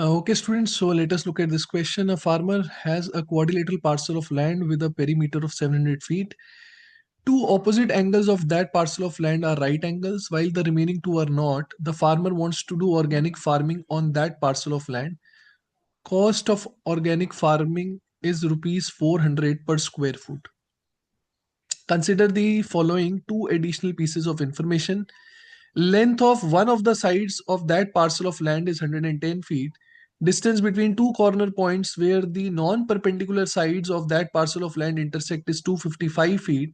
Okay, students, so let us look at this question. A farmer has a quadrilateral parcel of land with a perimeter of 700 feet. Two opposite angles of that parcel of land are right angles, while the remaining two are not. The farmer wants to do organic farming on that parcel of land. Cost of organic farming is rupees 400 per square foot. Consider the following two additional pieces of information. Length of one of the sides of that parcel of land is 110 feet. Distance between two corner points where the non-perpendicular sides of that parcel of land intersect is 255 feet.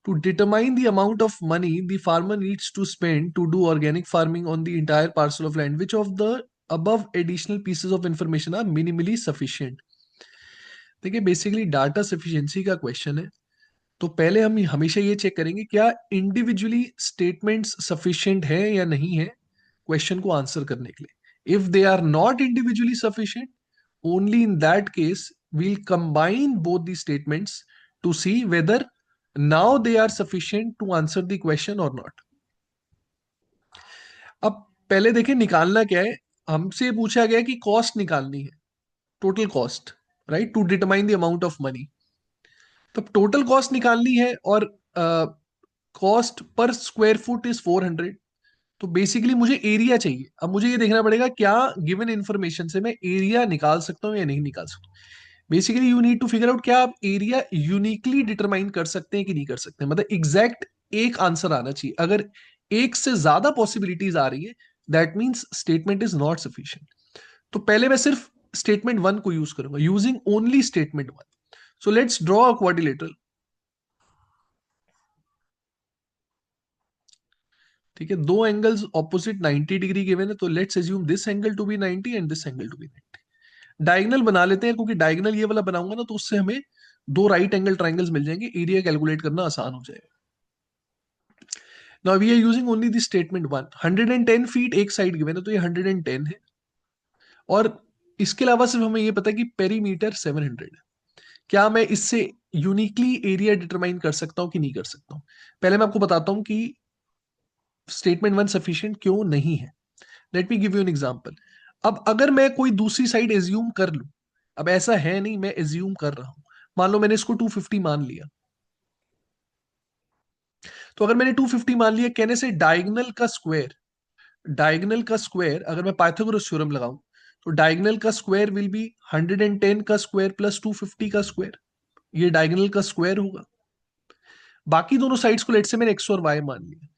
To determine the amount of money the farmer needs to spend to do organic farming on the entire parcel of land, which of the above additional pieces of information are minimally sufficient? देखिए basically data sufficiency का question है, तो पहले हम हमेशा ये check करेंगे क्या इंडिविजुअली स्टेटमेंट्स सफिशिएंट है या नहीं है क्वेश्चन को आंसर करने के लिए. If they are not individually sufficient, only in that case we'll combine both the statements to see whether now they are sufficient to answer the question or not. अब पहले देखें निकालना क्या है. हमसे पूछा गया कि कॉस्ट निकालनी है, total cost, right, to determine the amount of money. तो टोटल कॉस्ट निकालनी है और cost per square foot is 400. तो बेसिकली मुझे एरिया चाहिए. अब मुझे ये देखना पड़ेगा क्या गिवन इंफॉर्मेशन से मैं एरिया निकाल सकता हूं या नहीं निकाल सकता हूं. Basically you need to figure out क्या आप एरिया यूनिकली डिटरमाइन कर सकते हैं कि नहीं कर सकते हैं. मतलब एग्जैक्ट एक आंसर आना चाहिए. अगर एक से ज्यादा पॉसिबिलिटीज आ रही है, that means statement is not sufficient. तो पहले मैं सिर्फ स्टेटमेंट वन को यूज करूंगा, using only statement one. So let's draw a quadrilateral. ठीक है, दो एंगल्स ऑपोजिट 90 डिग्री गिवन है, तो let's assume this angle to be 90 and this angle to be 90. Diagonal बना लेते हैं, क्योंकि डायगोनल ये वाला बनाऊंगा ना तो उससे हमें दो राइट एंगल ट्राइंगल्स मिल जाएंगे, एरिया कैलकुलेट करना आसान हो जाएगा. Now we are using only the statement one. 110 feet एक साइड गिवन है, तो ये 110 है. और इसके अलावा सिर्फ हमें ये पता है कि पेरीमीटर 700 है. क्या मैं इससे यूनिकली एरिया डिटरमाइन कर सकता हूं कि नहीं कर सकता हूं? पहले मैं आपको बताता हूं कि स्टेटमेंट वन सफिशिएंट क्यों नहीं है. Late me give you an example. अब अगर मैं कोई दूसरी साइड एज्यूम कर लूं, अब ऐसा है नहीं, मैं एज्यूम कर रहा हूं. मान लो मैंने इसको 250 मान लिया. तो अगर मैंने 250 मान लिया, कहने से डायगोनल का स्क्वायर अगर मैं पाइथागोरस थ्योरम लगाऊं, तो डायगोनल का स्क्वायर विल बी 110 का स्क्वायर प्लस 250 का स्क्वायर. ये डायगोनल का स्क्वायर होगा. बाकी दोनों साइड्स को लेट से मैंने एक्स और वाई मान लिया.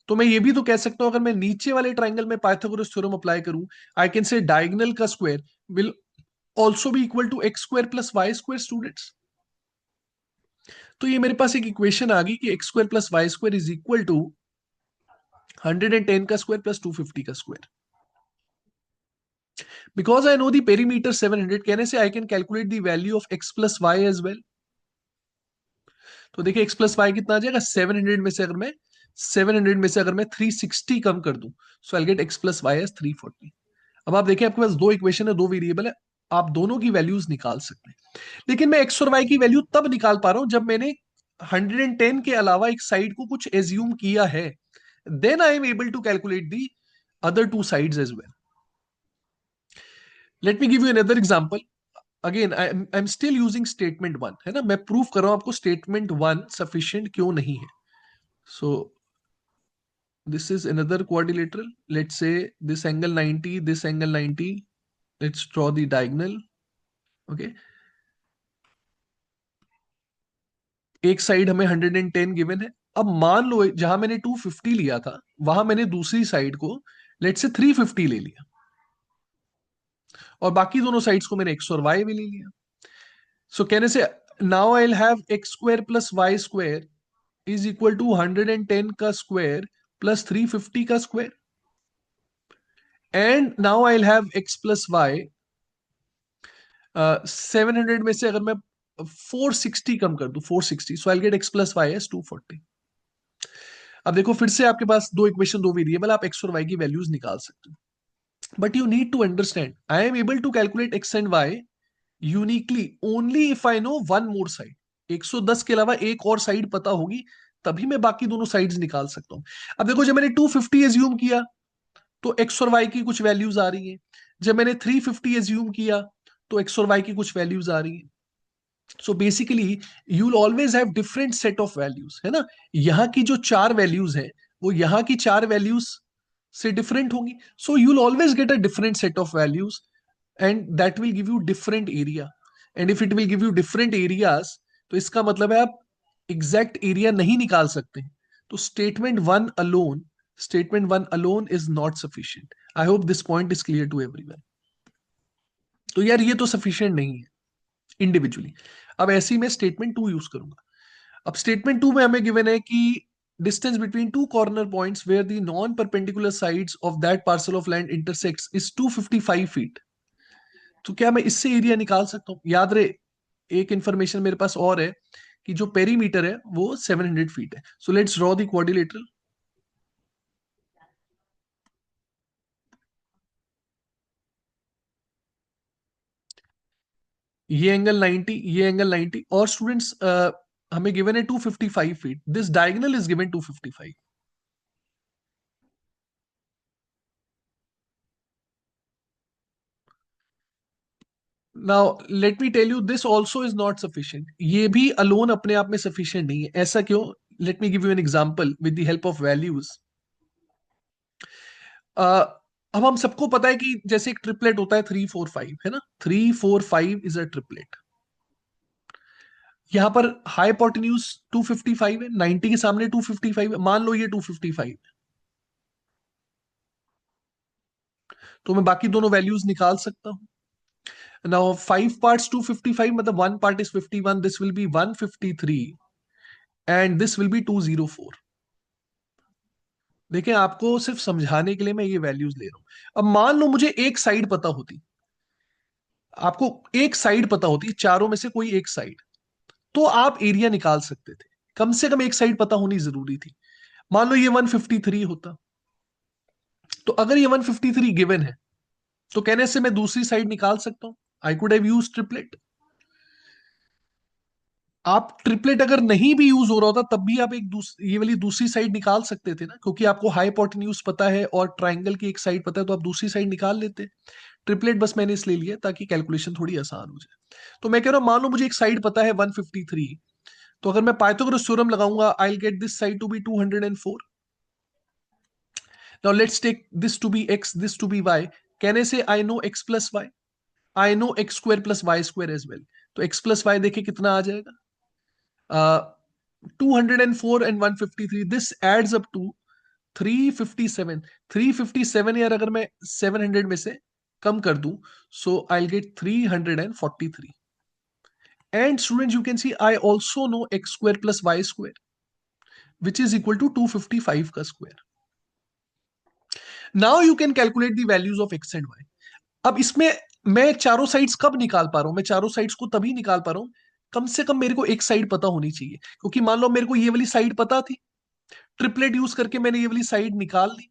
तो मैं ये भी तो कह सकता हूं, अगर मैं नीचे वाले ट्राइंगल में पाइथागोरस थ्योरम अप्लाई करूं, आई कैन से डायगोनल का स्क्वायर विल ऑल्सो भी equal to x square plus y square. Students, तो ये मेरे पास एक इक्वेशन आ गई कि x square plus y square is equal to 110 का स्क्वायर प्लस 250 का square. Because I know the perimeter 700, कहने से I can calculate the value of x plus y as well. तो देखिए एक्स प्लस वाई कितना आ जाएगा. 700 में से अगर मैं 360 कम कर दूं, so I get x plus y as 340. अब आप देखिए आपके पास दो इक्वेशन है, दो वेरिएबल है, आप दोनों की वैल्यूज निकाल सकते हैं. लेकिन मैं एक्स और वाई की वैल्यू तब निकाल पा रहा हूं जब मैंने 110 के अलावा एक साइड को कुछ एज्यूम किया है. Then I am able to calculate the other two sides as well. Let me give you another example. Again I am still using statement one, है ना. मैं प्रूफ कर रहा हूं आपको स्टेटमेंट वन सफिशिएंट क्यों नहीं है. सो this is another quadrilateral. Let's say this angle 90, this angle 90. Let's draw the diagonal. Okay, एक साइड हमें 110 गिवन है. अब मान लो जहां मैंने 250 लिया था, वहां मैंने दूसरी साइड को लेट्स से 350 ले लिया, और बाकी दोनों साइड्स को मैंने एक्स और वाई भी ले लिया. सो कहने से now I will have x square plus y square is equal to 110 का स्क्वायर प्लस 350 का square. And now I will have x plus y. 700 में से अगर मैं 460 कम कर दूं, 460, so I get x plus y as 240. अब देखो फिर से आपके पास दो इक्वेशन, दो वेरिएबल, आप एक्स और वाई की वैल्यूज निकाल सकते हो. But you need to understand I am able to calculate x and y uniquely only if I know one more side. 110 के अलावा एक और साइड पता होगी, तभी मैं बाकी दोनों साइड्स निकाल सकता हूं. अब देखो जब मैंने 250 एज्यूम किया, तो एक्स और वाई की कुछ वैल्यूज आ रही है. जब मैंने 350 एज्यूम किया तो एक्स और वाई की कुछ वैल्यूज आ रही है. So basically you will always have different set of values, है ना. यहाँ की जो चार वैल्यूज है वो यहाँ की चार वैल्यूज से डिफरेंट होंगी. So you will always get a different set of values and that will give you different area. And if it will give you different areas तो इसका मतलब है आप एग्जैक्ट एरिया नहीं निकाल सकते. तो statement one alone is not sufficient. I hope this point is clear to everyone. तो यार ये तो सफिशिएंट नहीं है इंडिविजुअली. अब ऐसे ही मैं स्टेटमेंट टू यूज करूंगा. अब स्टेटमेंट टू में हमें गिवन है कि distance between two corner points where the non perpendicular sides of that parcel of land intersects is 255 feet. तो क्या मैं इससे एरिया निकाल सकता हूँ? याद रहे, एक इंफॉर्मेशन मेरे पास और है कि जो पेरीमीटर है वो 700 फीट है. So let's draw the quadrilateral. ये एंगल 90, ये एंगल 90, और स्टूडेंट्स हमें गिवन है 255 feet. This diagonal is given 255. Now let me tell you this also is not sufficient. ये भी अलोन अपने आप में सफिशिएंट नहीं है. ऐसा क्यों? Late me give you an example with the help of values. अब हम सबको पता है कि जैसे एक ट्रिपलेट होता है 3 4 5, है ना. 3 4 5 इज अ ट्रिपलेट. यहां पर हाइपोटेन्यूज 255 है, 90 के सामने 255 है. मान लो ये 255 है, तो मैं बाकी दोनों वैल्यूज निकाल सकता हूं. नाउ 5 पार्ट्स 255 मतलब one part is 51. This will be 153 and this will be 204. देखिए आपको सिर्फ समझाने के लिए मैं ये वैल्यूज ले रहा हूं. अब मान लो मुझे एक साइड पता होती, आपको एक साइड पता होती, चारों में से कोई एक साइड, तो आप एरिया निकाल सकते थे. कम से कम एक साइड पता होनी जरूरी थी. मान लो ये 153 होता. तो अगर ये 153 गिवन है तो कहने से मैं दूसरी साइड निकाल सकता हूं. I could have used triplet. आप ट्रिपलेट अगर नहीं भी यूज हो रहा होता तब भी आप ये वाली दूसरी साइड निकाल सकते थे ना, क्योंकि आपको हाइपोटेन्यूज पता है और ट्राइंगल की एक साइड पता है, तो आप दूसरी साइड निकाल लेते. ट्रिपलेट बस मैंने इसलिए लिया ताकि कैलकुलेशन थोड़ी आसान हो जाए. तो मैं कह रहा हूं मान लो मुझे एक साइड पता है 153. तो अगर मैं पाइथागोरस थ्योरम लगाऊंगा I will get this side to be 204. Now let's take this to be x, this to be y. कहने से I know x plus y, I know x square plus y square as well. तो x plus y देखिए कितना आ जाएगा. 204 and 153, this adds up to 357. 357 यार अगर मैं 700 में से कम कर दूं, so I will get 343. And student you can see I also know x square plus y square which is equal to 255 का square. Now you can calculate the values of x and y. अब इसमें मैं चारों sides कब निकाल पा रहा हूं? मैं चारों साइड्स को तभी निकाल पा रहा हूं कम से कम मेरे को एक साइड पता होनी चाहिए. क्योंकि मान लो मेरे को ये वाली साइड पता थी, ट्रिपलेट यूज करके मैंने ये वाली साइड निकाल ली,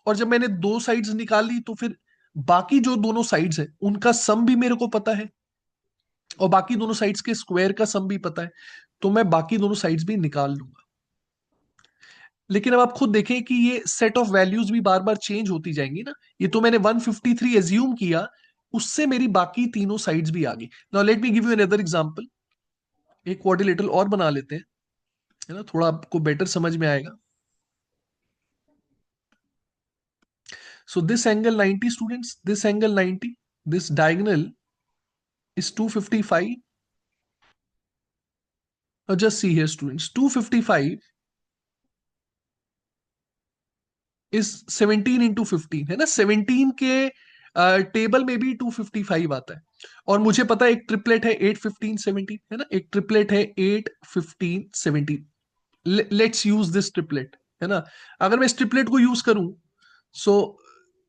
और जब मैंने दो साइड्स निकाल ली तो फिर बाकी जो दोनों साइड्स है उनका सम भी मेरे को पता है, और बाकी दोनों साइड्स के स्क्वायर का सम भी पता है. तो मैं बाकी दोनों साइड्स भी निकाल लूंगा. लेकिन अब आप खुद देखें कि ये सेट ऑफ वैल्यूज भी बार बार चेंज होती जाएंगी ना. ये तो मैंने 153 एज्यूम किया, उससे मेरी बाकी तीनों साइड्स भी आ गई. Now let me give you another example. एक क्वाड्रिलेटरल और बना लेते हैं, है ना, थोड़ा आपको बेटर समझ में आएगा. So this angle 90 students, this angle 90, this diagonal is 255. Now just see here students, 255 is 17 into 15, है ना. 17 के टेबल में भी 255 आता है. और मुझे पता है एक ट्रिपलेट है 8 15 17, है ना. एक ट्रिपलेट है 8 15 17. लेट्स यूज दिस ट्रिपलेट, है ना. अगर मैं इस ट्रिपलेट को यूज करूं, सो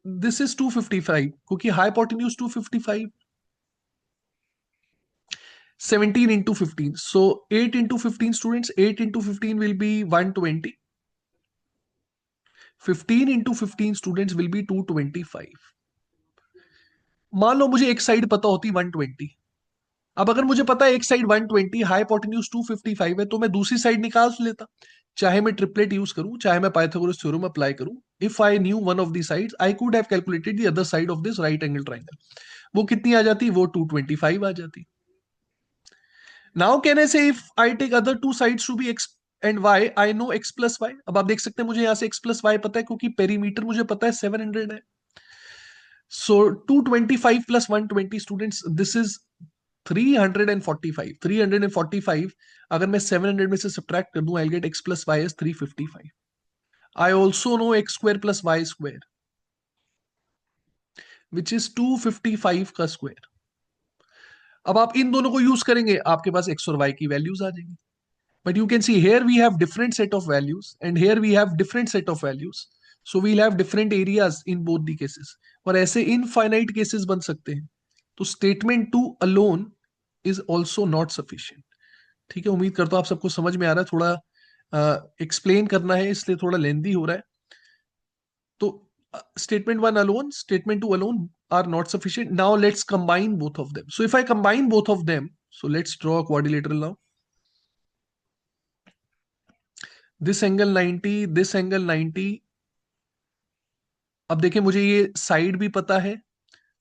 दिस इज 255 क्योंकि hypotenuse 255. 17 into 15, so 8 into 15 students, 8 into 15 will be 120. 15 into 15 students will be 225. मान लो मुझे एक साइड पता होती 120. अब अगर मुझे पता है एक साइड 120, हाइपोटेन्यूज 255 है, तो मैं दूसरी साइड निकाल लेता. चाहे मैं ट्रिपलेट यूज करूं, चाहे मैं पाइथागोरस थ्योरम अप्लाई करूं, if I knew one of the sides I could have calculated the other side of this right angle triangle. वो कितनी आ जाती? वो 225 आ जाती। नाउ कहने से if I take other two sides to be x and y, I know x plus y. अब आप देख सकते हैं मुझे यहां से एक्स प्लस वाई पता है, क्योंकि पेरीमीटर मुझे पता है 700 है। सो 225 प्लस 120 स्टूडेंट्स, दिस इज 345। 345 अगर मैं 700 में से सब्ट्रैक्ट कर दूं, I get x plus y is 355। I also know x square plus y square, which is 255 का स्क्वायर। अब आप इन दोनों को यूज करेंगे, आपके पास x और y की वैल्यूज आ जाएंगी। But you can see here we have different set of values and here we have different set of values, so we'll have different areas in both the cases. और ऐसे infinite cases बन सकते हैं। तो statement two alone is also not sufficient. ठीक है, उम्मीद करता हूं आप सबको समझ में आ रहा है। थोड़ा एक्सप्लेन करना है, इसलिए थोड़ा लेंदी हो रहा है। तो statement 1 alone, statement 2 alone are not sufficient. Now let's combine both of them. So if I combine both of them, so let's draw a quadrilateral now. This angle 90, this angle 90. अब देखिए मुझे ये साइड भी पता है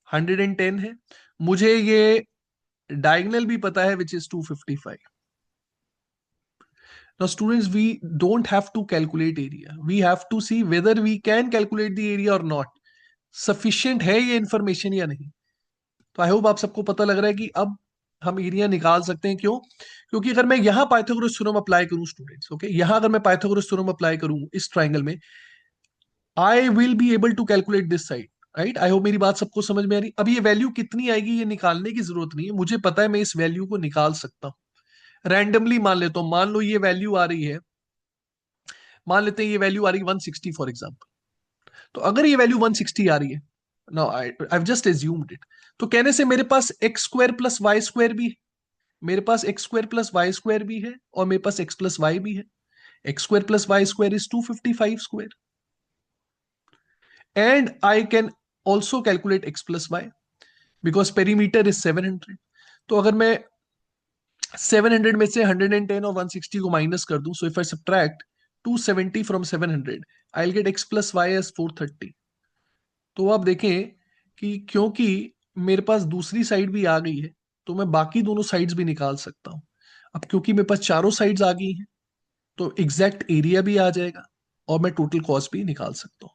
110 है, मुझे ये डायगोनल भी पता है which is 255. Now students, we don't have to calculate area. We have to see whether we can calculate the area or not. Sufficient है ये information या नहीं। तो आई होप आप सबको पता लग रहा है कि अब हम एरिया निकाल सकते हैं। क्यों? क्योंकि अगर मैं यहां पाइथागोरस थ्योरम अप्लाई करूं स्टूडेंट्स, ओके, यहां अगर मैं पाइथागोरस थ्योरम अप्लाई करूं इस ट्राइंगल में, I will be able to calculate this side, right. I hope मेरी बात सबको समझ में आ रही। अब ये वैल्यू कितनी आएगी ये निकालने की जरूरत नहीं है, मुझे पता है मैं इस वैल्यू को निकाल सकता हूं। रैंडमली मान लेता हूं, मान लो ये वैल्यू आ रही है, मान लेते हैं ये वैल्यू आ रही है 160 फॉर एग्जाम्पल। तो अगर ये वैल्यू 160 आ रही है, now I just assumed it, तो कहने से मेरे पास x square plus y square भी है, मेरे पास x square plus y square भी है, और मेरे पास एक्स प्लस वाई भी है। X square plus y square is 255 square, and I can also calculate x plus y because perimeter is 700। तो अगर मैं 700 में से 110 और 160 को माइनस कर दूं, so if I subtract 270 from 700, I will get x plus y as 430। तो आप देखें कि क्योंकि मेरे पास दूसरी साइड भी आ गई है, तो मैं बाकी दोनों साइड्स भी निकाल सकता हूं। अब क्योंकि मेरे पास चारों साइड्स आ गई हैं, तो एग्जैक्ट एरिया भी आ जाएगा और मैं टोटल कॉस्ट भी निकाल सकता हूँ।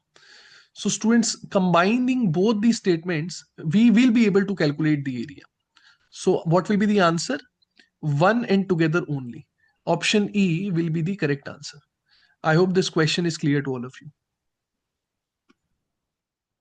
So students, combining both the statements we will be able to calculate the area. So what will be the answer? One and together only. Option E will be the correct answer. I hope this question is clear to all of you.